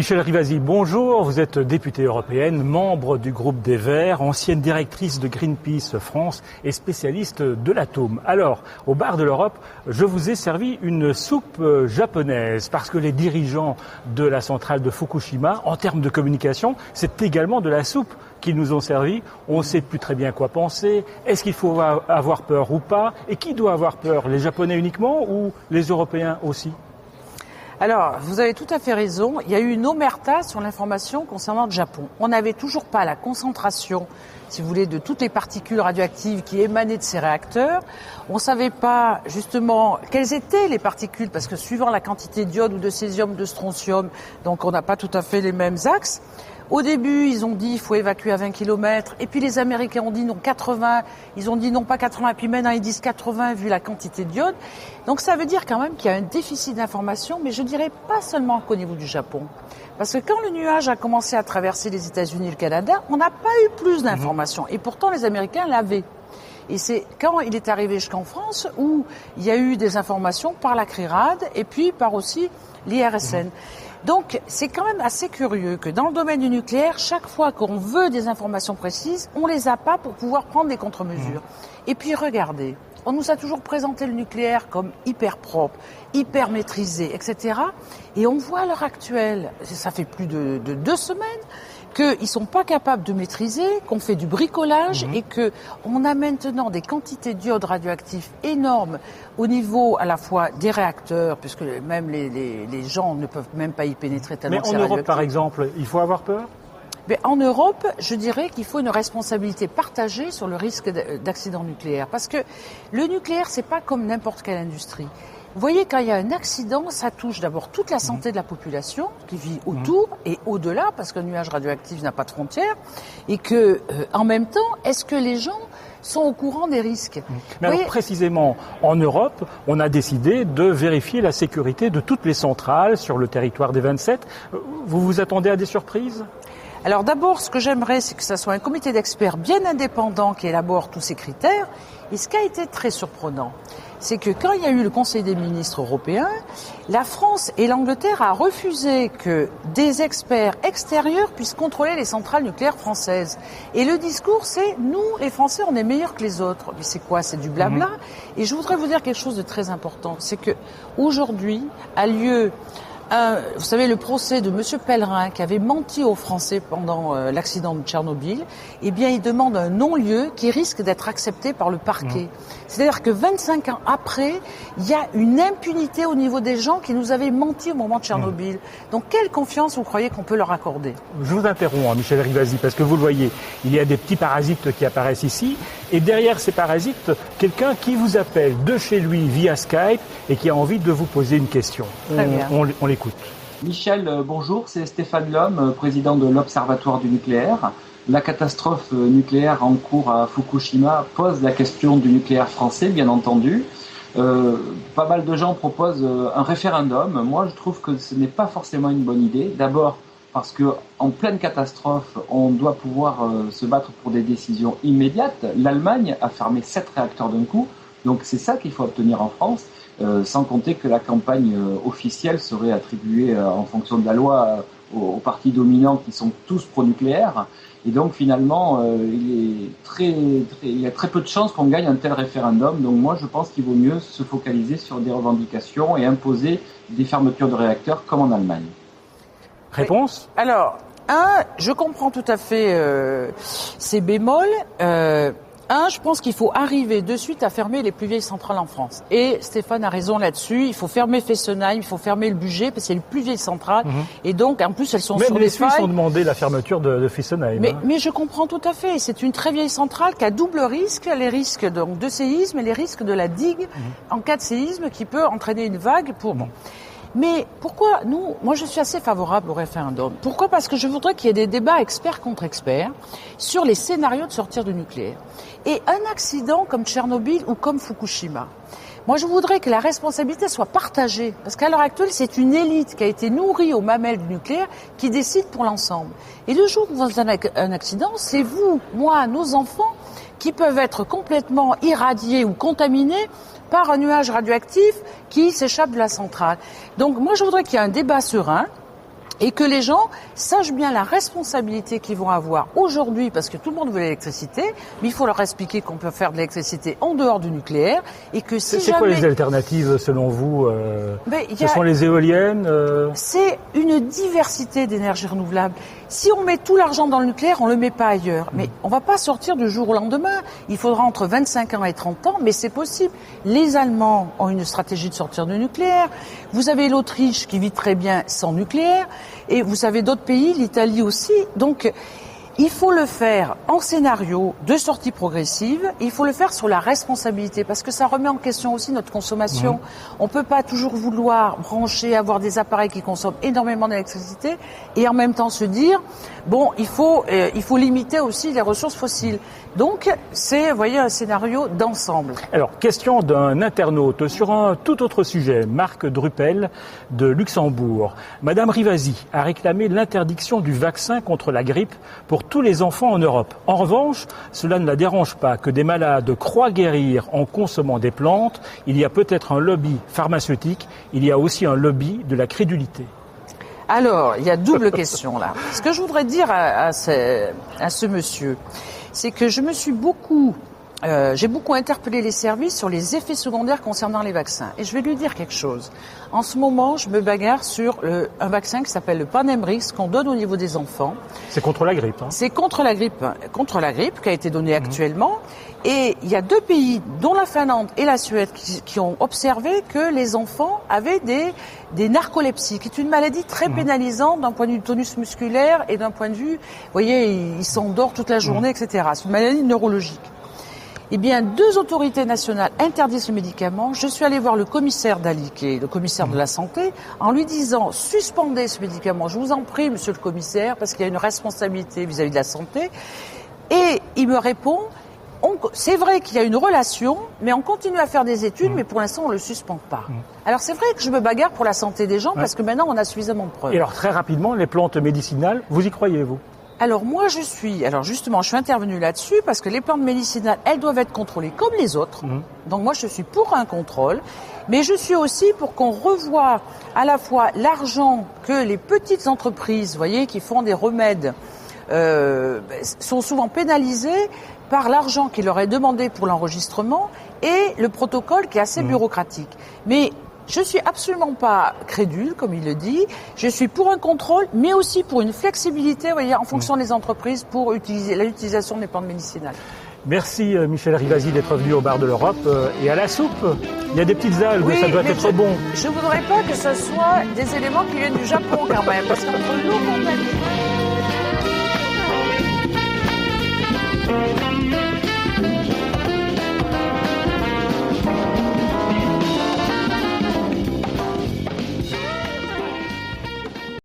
Michèle Rivasi, bonjour. Vous êtes députée européenne, membre du groupe des Verts, ancienne directrice de Greenpeace France et spécialiste de l'atome. Alors, au bar de l'Europe, je vous ai servi une soupe japonaise parce que les dirigeants de la centrale de Fukushima, en termes de communication, c'est également de la soupe qu'ils nous ont servi. On ne sait plus très bien quoi penser. Est-ce qu'il faut avoir peur ou pas? Et qui doit avoir peur? Les Japonais uniquement ou les Européens aussi? Alors, vous avez tout à fait raison. Il y a eu une omerta sur l'information concernant le Japon. On n'avait toujours pas la concentration, si vous voulez, de toutes les particules radioactives qui émanaient de ces réacteurs. On ne savait pas, justement, quelles étaient les particules, parce que suivant la quantité d'iode ou de césium, de strontium, donc on n'a pas tout à fait les mêmes axes. Au début, ils ont dit il faut évacuer à 20 km. Et puis les Américains ont dit non 80. Ils ont dit non pas 80. Et puis maintenant ils disent 80 vu la quantité d'iode. Donc ça veut dire quand même qu'il y a un déficit d'information, mais je dirais pas seulement qu'au niveau du Japon. Parce que quand le nuage a commencé à traverser les États-Unis et le Canada, on n'a pas eu plus d'informations. Et pourtant les Américains l'avaient. Et c'est quand il est arrivé jusqu'en France où il y a eu des informations par la CRIRAD et puis par aussi l'IRSN. Donc, c'est quand même assez curieux que dans le domaine du nucléaire, chaque fois qu'on veut des informations précises, on les a pas pour pouvoir prendre des contre-mesures. Et puis, regardez, on nous a toujours présenté le nucléaire comme hyper propre, hyper maîtrisé, etc. Et on voit à l'heure actuelle, ça fait plus de 2 semaines, qu'ils sont pas capables de maîtriser, qu'on fait du bricolage et que on a maintenant des quantités d'iode radioactif énormes au niveau à la fois des réacteurs, puisque même les gens ne peuvent même pas y pénétrer tellement c'est radioactif. Mais en Europe, par exemple, il faut avoir peur? Mais en Europe, je dirais qu'il faut une responsabilité partagée sur le risque d'accident nucléaire. Parce que le nucléaire, c'est pas comme n'importe quelle industrie. Vous voyez, quand il y a un accident, ça touche d'abord toute la santé de la population qui vit autour et au-delà, parce qu'un nuage radioactif n'a pas de frontières, et que, en même temps, est-ce que les gens sont au courant des risques? Mais alors, précisément, en Europe, on a décidé de vérifier la sécurité de toutes les centrales sur le territoire des 27. Vous vous attendez à des surprises? Alors d'abord, ce que j'aimerais, c'est que ça soit un comité d'experts bien indépendant qui élabore tous ces critères. Et ce qui a été très surprenant, c'est que quand il y a eu le Conseil des ministres européens, la France et l'Angleterre a refusé que des experts extérieurs puissent contrôler les centrales nucléaires françaises. Et le discours, c'est nous, les Français, on est meilleurs que les autres. Mais c'est quoi? C'est du blabla. Et je voudrais vous dire quelque chose de très important, c'est que aujourd'hui a lieu vous savez, le procès de Monsieur Pellerin, qui avait menti aux Français pendant l'accident de Tchernobyl, eh bien, il demande un non-lieu qui risque d'être accepté par le parquet. C'est-à-dire que 25 ans après, il y a une impunité au niveau des gens qui nous avaient menti au moment de Tchernobyl. Donc, quelle confiance vous croyez qu'on peut leur accorder? Je vous interromps, Michèle Rivasi, parce que vous le voyez, il y a des petits parasites qui apparaissent ici, et derrière ces parasites, quelqu'un qui vous appelle de chez lui via Skype et qui a envie de vous poser une question. On l'écoute. Michel, bonjour, c'est Stéphane Lhomme, président de l'Observatoire du nucléaire. La catastrophe nucléaire en cours à Fukushima pose la question du nucléaire français, bien entendu. Pas mal de gens proposent un référendum. Moi, je trouve que ce n'est pas forcément une bonne idée. D'abord, parce qu'en pleine catastrophe, on doit pouvoir se battre pour des décisions immédiates. L'Allemagne a fermé 7 réacteurs d'un coup, donc c'est ça qu'il faut obtenir en France. Sans compter que la campagne officielle serait attribuée en fonction de la loi aux partis dominants qui sont tous pro-nucléaires. Et donc finalement, il y a très peu de chances qu'on gagne un tel référendum. Donc moi, je pense qu'il vaut mieux se focaliser sur des revendications et imposer des fermetures de réacteurs comme en Allemagne. Réponse? Alors, je comprends tout à fait ces bémols. Je pense qu'il faut arriver de suite à fermer les plus vieilles centrales en France. Et Stéphane a raison là-dessus. Il faut fermer Fessenheim, il faut fermer le Bugey, parce que c'est les plus vieilles centrales. Et donc, en plus, elles sont sur des failles. Même les Suisses ont demandé la fermeture de Fessenheim. Mais je comprends tout à fait. C'est une très vieille centrale qui a double risque. Les risques donc, de séisme et les risques de la digue en cas de séisme qui peut entraîner une vague pour... Mais pourquoi moi je suis assez favorable au référendum. Pourquoi? Parce que je voudrais qu'il y ait des débats experts contre experts sur les scénarios de sortir du nucléaire. Et un accident comme Tchernobyl ou comme Fukushima, moi je voudrais que la responsabilité soit partagée. Parce qu'à l'heure actuelle, c'est une élite qui a été nourrie aux mamelles du nucléaire qui décide pour l'ensemble. Et le jour où vous avez un accident, c'est vous, moi, nos enfants qui peuvent être complètement irradiés ou contaminés par un nuage radioactif qui s'échappe de la centrale. Donc moi je voudrais qu'il y ait un débat serein Et que les gens sachent bien la responsabilité qu'ils vont avoir aujourd'hui, parce que tout le monde veut l'électricité, mais il faut leur expliquer qu'on peut faire de l'électricité en dehors du nucléaire, et que si c'est jamais... quoi les alternatives selon vous Ce sont les éoliennes C'est une diversité d'énergies renouvelables. Si on met tout l'argent dans le nucléaire, on le met pas ailleurs. Mais on va pas sortir du jour au lendemain. Il faudra entre 25 ans et 30 ans, mais c'est possible. Les Allemands ont une stratégie de sortir du nucléaire. Vous avez l'Autriche qui vit très bien sans nucléaire. Et vous avez d'autres pays, l'Italie aussi. Donc, il faut le faire en scénario de sortie progressive. Il faut le faire sur la responsabilité parce que ça remet en question aussi notre consommation. On peut pas toujours vouloir brancher, avoir des appareils qui consomment énormément d'électricité et en même temps se dire bon, il faut limiter aussi les ressources fossiles. Donc, c'est, vous voyez, un scénario d'ensemble. Alors, question d'un internaute sur un tout autre sujet. Marc Druppel de Luxembourg. Madame Rivasi a réclamé l'interdiction du vaccin contre la grippe pour tous les enfants en Europe. En revanche, cela ne la dérange pas que des malades croient guérir en consommant des plantes. Il y a peut-être un lobby pharmaceutique, il y a aussi un lobby de la crédulité. Alors, il y a double question là. Ce que je voudrais dire à ce monsieur, c'est que je me suis j'ai beaucoup interpellé les services sur les effets secondaires concernant les vaccins. Et je vais lui dire quelque chose. En ce moment, je me bagarre sur un vaccin qui s'appelle le Panemrix qu'on donne au niveau des enfants. C'est contre la grippe. C'est contre la grippe qui a été donnée actuellement. Et il y a deux pays, dont la Finlande et la Suède, qui ont observé que les enfants avaient des narcolepsies, qui est une maladie très pénalisante d'un point de vue du tonus musculaire et d'un point de vue, vous voyez, ils s'endorment toute la journée, etc. C'est une maladie neurologique. Eh bien, deux autorités nationales interdisent ce médicament. Je suis allée voir le commissaire Dalli, qui est le commissaire de la santé, en lui disant « Suspendez ce médicament, je vous en prie, monsieur le commissaire, parce qu'il y a une responsabilité vis-à-vis de la santé. » Et il me répond « C'est vrai qu'il y a une relation, mais on continue à faire des études, mais pour l'instant, on ne le suspend pas. » Alors, c'est vrai que je me bagarre pour la santé des gens, parce que maintenant, on a suffisamment de preuves. Et alors, très rapidement, les plantes médicinales, vous y croyez, vous ? Alors moi je suis intervenue là-dessus parce que les plantes médicinales, elles doivent être contrôlées comme les autres. Donc moi je suis pour un contrôle, mais je suis aussi pour qu'on revoie à la fois l'argent que les petites entreprises, vous voyez, qui font des remèdes, sont souvent pénalisées par l'argent qui leur est demandé pour l'enregistrement et le protocole qui est assez bureaucratique. Mais je suis absolument pas crédule, comme il le dit. Je suis pour un contrôle, mais aussi pour une flexibilité, vous voyez, en fonction des entreprises pour l'utilisation des plantes médicinales. Merci Michel Rivasi d'être venu au bar de l'Europe. Et à la soupe, il y a des petites algues, oui, ça doit être bon. Je voudrais pas que ce soit des éléments qui viennent du Japon quand même, parce qu'entre l'eau contaminée...